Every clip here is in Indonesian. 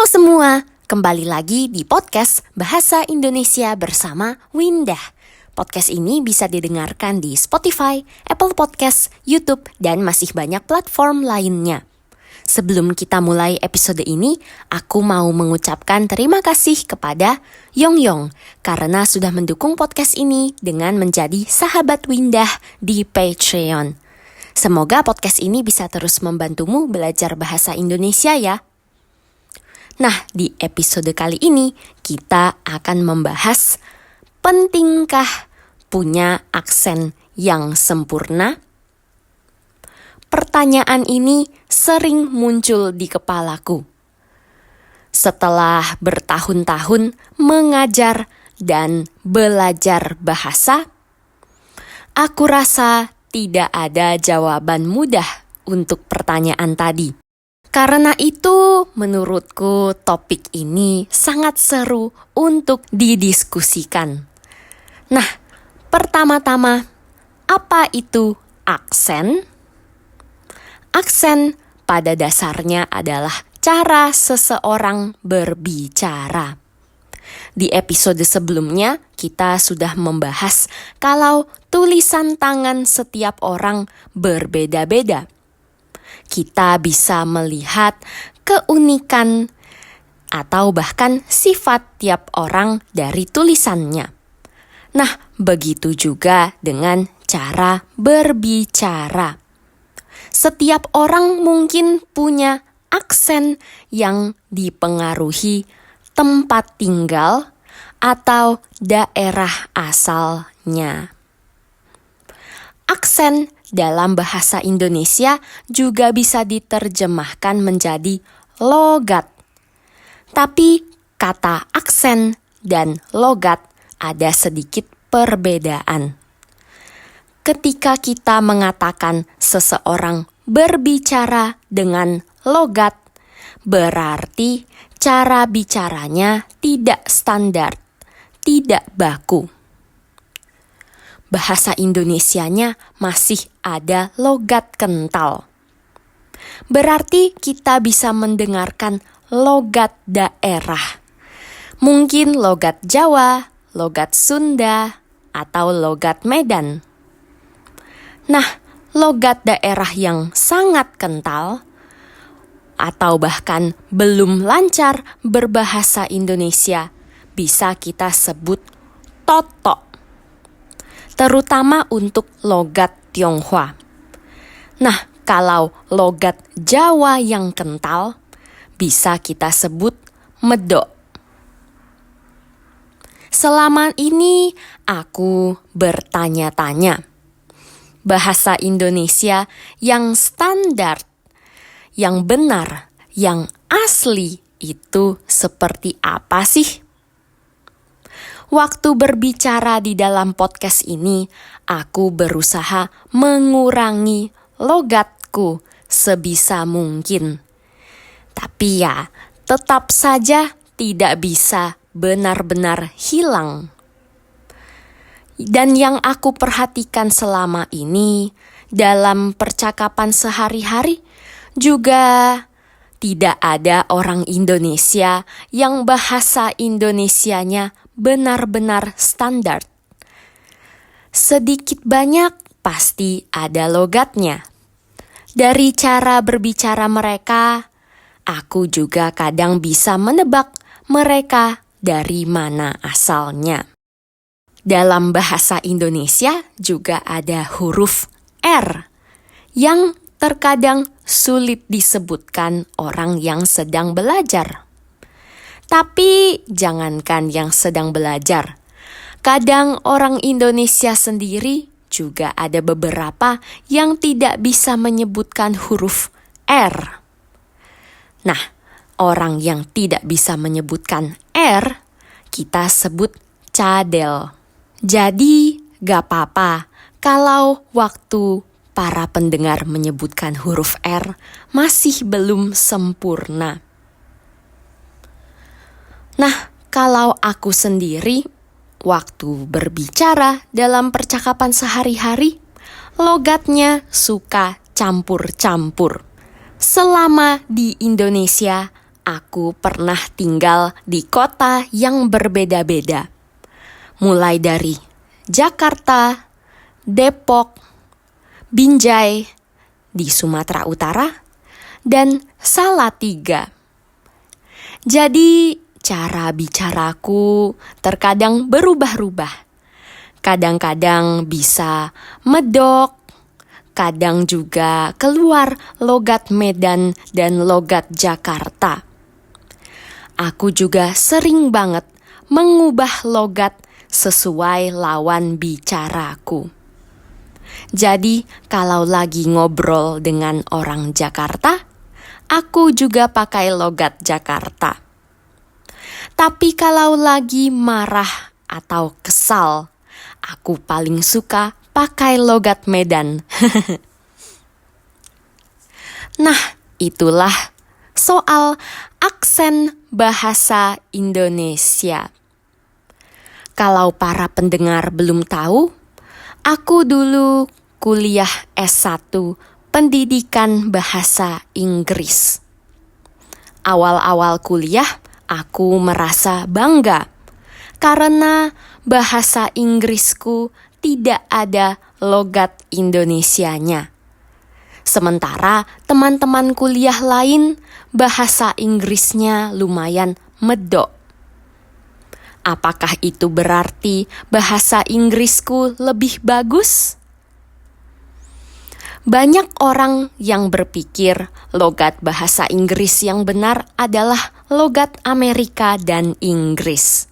Halo semua, kembali lagi di podcast Bahasa Indonesia bersama Windah. Podcast ini bisa didengarkan di Spotify, Apple Podcast, YouTube, dan masih banyak platform lainnya. Sebelum kita mulai episode ini, aku mau mengucapkan terima kasih kepada Yongyong karena sudah mendukung podcast ini dengan menjadi sahabat Windah di Patreon. Semoga podcast ini bisa terus membantumu belajar bahasa Indonesia ya. Nah, di episode kali ini kita akan membahas pentingkah punya aksen yang sempurna? Pertanyaan ini sering muncul di kepalaku. Setelah bertahun-tahun mengajar dan belajar bahasa, aku rasa tidak ada jawaban mudah untuk pertanyaan tadi. Karena itu, menurutku topik ini sangat seru untuk didiskusikan. Nah, pertama-tama, apa itu aksen? Aksen pada dasarnya adalah cara seseorang berbicara. Di episode sebelumnya, kita sudah membahas kalau tulisan tangan setiap orang berbeda-beda. Kita bisa melihat keunikan atau bahkan sifat tiap orang dari tulisannya. Nah, begitu juga dengan cara berbicara. Setiap orang mungkin punya aksen yang dipengaruhi tempat tinggal atau daerah asalnya. Aksen dalam bahasa Indonesia juga bisa diterjemahkan menjadi logat. Tapi kata aksen dan logat ada sedikit perbedaan. Ketika kita mengatakan seseorang berbicara dengan logat, berarti cara bicaranya tidak standar, tidak baku. Bahasa Indonesianya masih ada logat kental. Berarti kita bisa mendengarkan logat daerah. Mungkin logat Jawa, logat Sunda, atau logat Medan. Nah, logat daerah yang sangat kental atau bahkan belum lancar berbahasa Indonesia bisa kita sebut totok. Terutama untuk logat Tionghoa. Nah, kalau logat Jawa yang kental, bisa kita sebut medok. Selama ini aku bertanya-tanya, bahasa Indonesia yang standar, yang benar, yang asli itu seperti apa sih? Waktu berbicara di dalam podcast ini, aku berusaha mengurangi logatku sebisa mungkin. Tapi ya, tetap saja tidak bisa benar-benar hilang. Dan yang aku perhatikan selama ini, dalam percakapan sehari-hari, juga tidak ada orang Indonesia yang bahasa Indonesianya benar-benar standar. Sedikit banyak pasti ada logatnya. Dari cara berbicara mereka, aku juga kadang bisa menebak mereka dari mana asalnya. Dalam bahasa Indonesia juga ada huruf R yang terkadang sulit disebutkan orang yang sedang belajar. Tapi jangankan yang sedang belajar, kadang orang Indonesia sendiri juga ada beberapa yang tidak bisa menyebutkan huruf R. Nah, orang yang tidak bisa menyebutkan R, kita sebut cadel. Jadi, gak apa-apa kalau waktu para pendengar menyebutkan huruf R masih belum sempurna. Nah, kalau aku sendiri, waktu berbicara dalam percakapan sehari-hari, logatnya suka campur-campur. Selama di Indonesia, aku pernah tinggal di kota yang berbeda-beda. Mulai dari Jakarta, Depok, Binjai di Sumatera Utara, dan Salatiga. Jadi cara bicaraku terkadang berubah-ubah. Kadang-kadang bisa medok, kadang juga keluar logat Medan dan logat Jakarta. Aku juga sering banget mengubah logat sesuai lawan bicaraku. Jadi kalau lagi ngobrol dengan orang Jakarta, aku juga pakai logat Jakarta. Tapi kalau lagi marah atau kesal, aku paling suka pakai logat Medan. Nah, itulah soal aksen bahasa Indonesia. Kalau para pendengar belum tahu, aku dulu kuliah S1 Pendidikan Bahasa Inggris. Awal-awal kuliah, aku merasa bangga karena bahasa Inggrisku tidak ada logat Indonesianya. Sementara teman-teman kuliah lain bahasa Inggrisnya lumayan medok. Apakah itu berarti bahasa Inggrisku lebih bagus? Banyak orang yang berpikir logat bahasa Inggris yang benar adalah logat Amerika dan Inggris.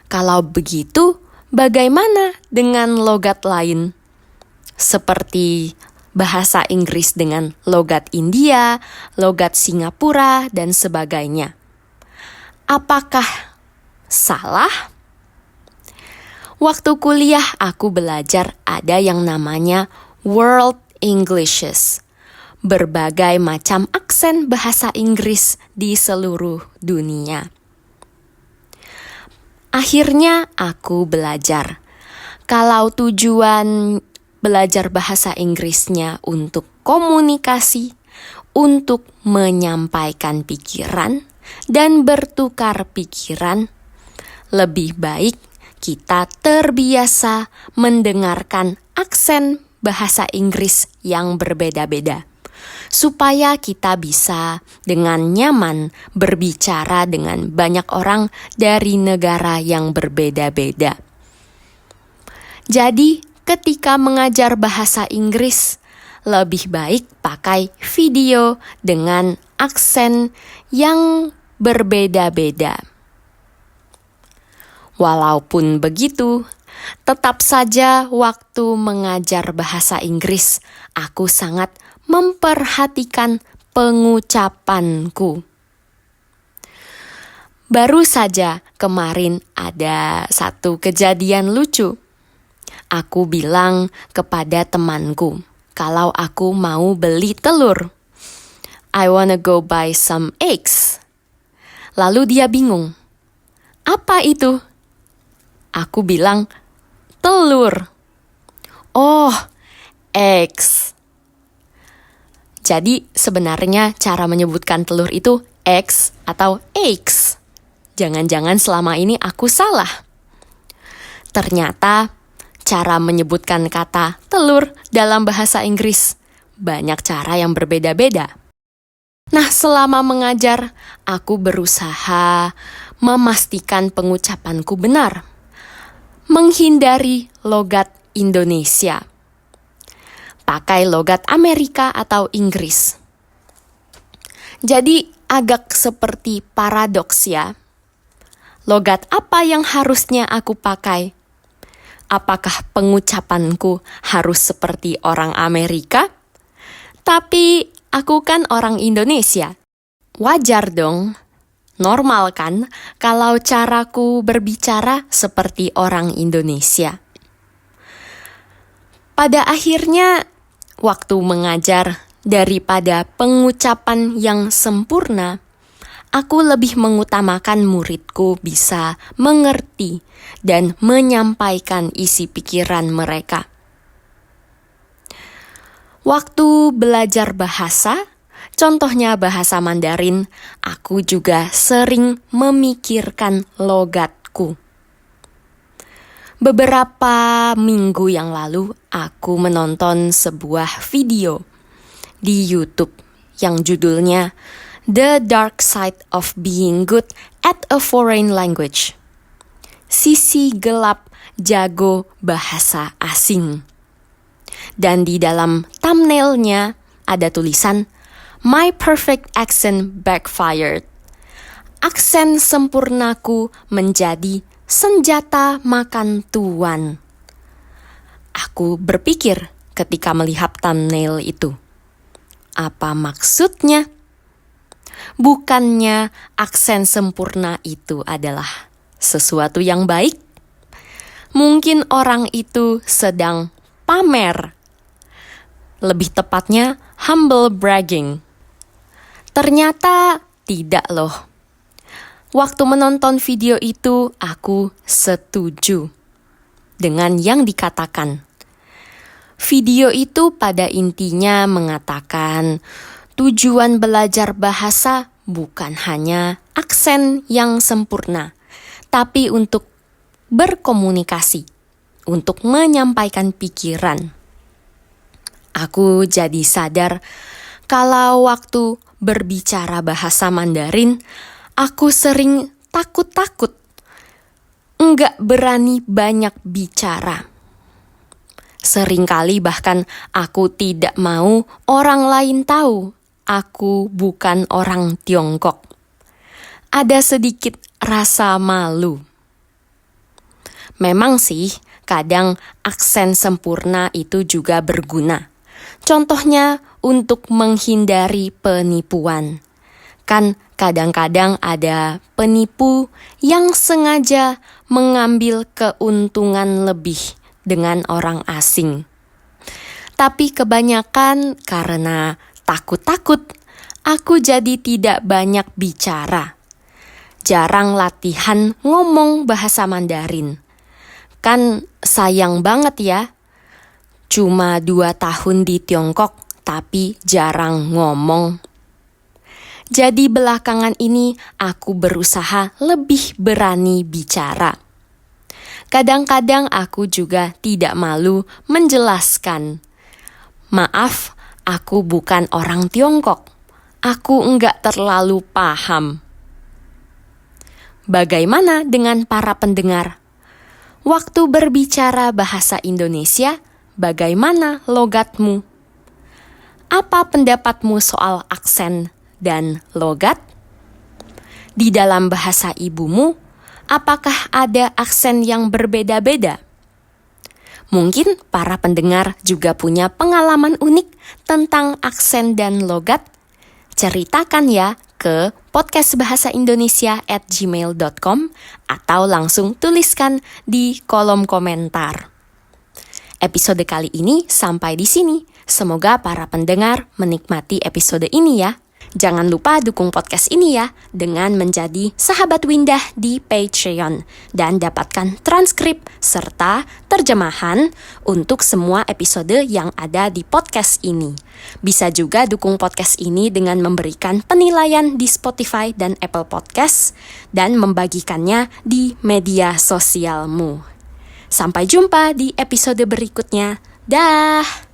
Kalau begitu, bagaimana dengan logat lain? Seperti bahasa Inggris dengan logat India, logat Singapura, dan sebagainya. Apakah salah? Waktu kuliah aku belajar ada yang namanya World Englishes. Berbagai macam aksen bahasa Inggris di seluruh dunia. Akhirnya aku belajar. Kalau tujuan belajar bahasa Inggrisnya untuk komunikasi, untuk menyampaikan pikiran, dan bertukar pikiran, lebih baik kita terbiasa mendengarkan aksen bahasa Inggris yang berbeda-beda, supaya kita bisa dengan nyaman berbicara dengan banyak orang dari negara yang berbeda-beda. Jadi, ketika mengajar bahasa Inggris, lebih baik pakai video dengan aksen yang berbeda-beda. Walaupun begitu, tetap saja waktu mengajar bahasa Inggris, aku sangat memperhatikan pengucapanku. Baru saja kemarin ada satu kejadian lucu. Aku bilang kepada temanku, kalau aku mau beli telur. I wanna go buy some eggs. Lalu dia bingung. Apa itu? Aku bilang, telur. Oh, eggs. Jadi sebenarnya cara menyebutkan telur itu eggs atau eggs. Jangan-jangan selama ini aku salah. Ternyata cara menyebutkan kata telur dalam bahasa Inggris banyak cara yang berbeda-beda. Nah, selama mengajar, aku berusaha memastikan pengucapanku benar. Menghindari logat Indonesia. Pakai logat Amerika atau Inggris. Jadi agak seperti paradoks ya. Logat apa yang harusnya aku pakai? Apakah pengucapanku harus seperti orang Amerika? Tapi aku kan orang Indonesia. Wajar dong. Normal kan kalau caraku berbicara seperti orang Indonesia. Pada akhirnya, waktu mengajar daripada pengucapan yang sempurna, aku lebih mengutamakan muridku bisa mengerti dan menyampaikan isi pikiran mereka. Waktu belajar bahasa, Contohnya bahasa Mandarin, aku juga sering memikirkan logatku. Beberapa minggu yang lalu, aku menonton sebuah video di YouTube yang judulnya The Dark Side of Being Good at a Foreign Language. Sisi gelap jago bahasa asing. Dan di dalam thumbnailnya ada tulisan, My perfect accent backfired. Aksen sempurnaku menjadi senjata makan tuan. Aku berpikir ketika melihat thumbnail itu. Apa maksudnya? Bukannya aksen sempurna itu adalah sesuatu yang baik? Mungkin orang itu sedang pamer. Lebih tepatnya, humble bragging. Ternyata tidak loh. Waktu menonton video itu, aku setuju dengan yang dikatakan. Video itu pada intinya mengatakan, tujuan belajar bahasa bukan hanya aksen yang sempurna, tapi untuk berkomunikasi, untuk menyampaikan pikiran. Aku jadi sadar kalau waktu berbicara bahasa Mandarin, aku sering takut-takut, enggak berani banyak bicara. Seringkali bahkan aku tidak mau orang lain tahu aku bukan orang Tiongkok. Ada sedikit rasa malu. Memang sih, kadang aksen sempurna itu juga berguna. Contohnya untuk menghindari penipuan. Kan kadang-kadang ada penipu yang sengaja mengambil keuntungan lebih dengan orang asing. Tapi kebanyakan karena takut-takut, aku jadi tidak banyak bicara. Jarang latihan ngomong bahasa Mandarin. Kan sayang banget ya. Cuma 2 tahun di Tiongkok, tapi jarang ngomong. Jadi belakangan ini aku berusaha lebih berani bicara. Kadang-kadang aku juga tidak malu menjelaskan. Maaf, aku bukan orang Tiongkok. Aku enggak terlalu paham. Bagaimana dengan para pendengar? Waktu berbicara bahasa Indonesia, bagaimana logatmu? Apa pendapatmu soal aksen dan logat? Di dalam bahasa ibumu, apakah ada aksen yang berbeda-beda? Mungkin para pendengar juga punya pengalaman unik tentang aksen dan logat. Ceritakan ya ke podcastbahasaindonesia@gmail.com atau langsung tuliskan di kolom komentar. Episode kali ini sampai di sini. Semoga para pendengar menikmati episode ini ya. Jangan lupa dukung podcast ini ya dengan menjadi sahabat Windah di Patreon dan dapatkan transkrip serta terjemahan untuk semua episode yang ada di podcast ini. Bisa juga dukung podcast ini dengan memberikan penilaian di Spotify dan Apple Podcast dan membagikannya di media sosialmu. Sampai jumpa di episode berikutnya. Dah!